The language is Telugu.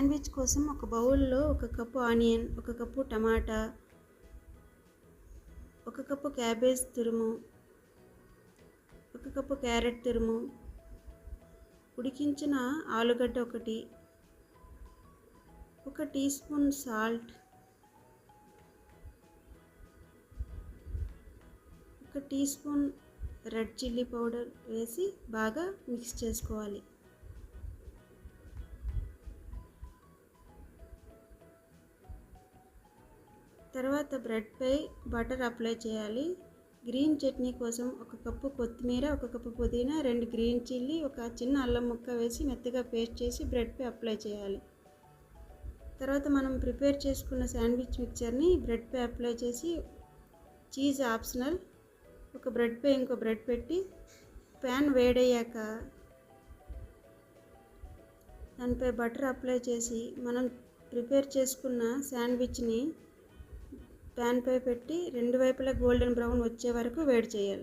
శాండ్విచ్ కోసం ఒక బౌల్లో 1 కప్పు ఆనియన్, 1 కప్పు టమాటా, 1 కప్పు క్యాబేజ్ తురుము, 1 కప్పు క్యారెట్ తురుము, ఉడికించిన ఆలుగడ్డ 1, 1 teaspoon salt, 1 teaspoon red chilli powder వేసి బాగా మిక్స్ చేసుకోవాలి. తర్వాత బ్రెడ్పై బటర్ అప్లై చేయాలి. గ్రీన్ చట్నీ కోసం 1 కప్పు కొత్తిమీర, 1 కప్పు పుదీనా, 2 గ్రీన్ చిల్లీ, 1 చిన్న అల్లం ముక్క వేసి మెత్తగా పేస్ట్ చేసి బ్రెడ్పై అప్లై చేయాలి. తర్వాత మనం ప్రిపేర్ చేసుకున్న శాండ్విచ్ మిక్చర్ని బ్రెడ్పై అప్లై చేసి, చీజ్ ఆప్షనల్, ఒక బ్రెడ్పై ఇంకో బ్రెడ్ పెట్టి ప్యాన్ వేడయ్యాక దానిపై బటర్ అప్లై చేసి మనం ప్రిపేర్ చేసుకున్న శాండ్విచ్ని ప్యాన్పై పెట్టి 2 వైపులా గోల్డెన్ బ్రౌన్ వచ్చే వరకు వేడి చేయాలి.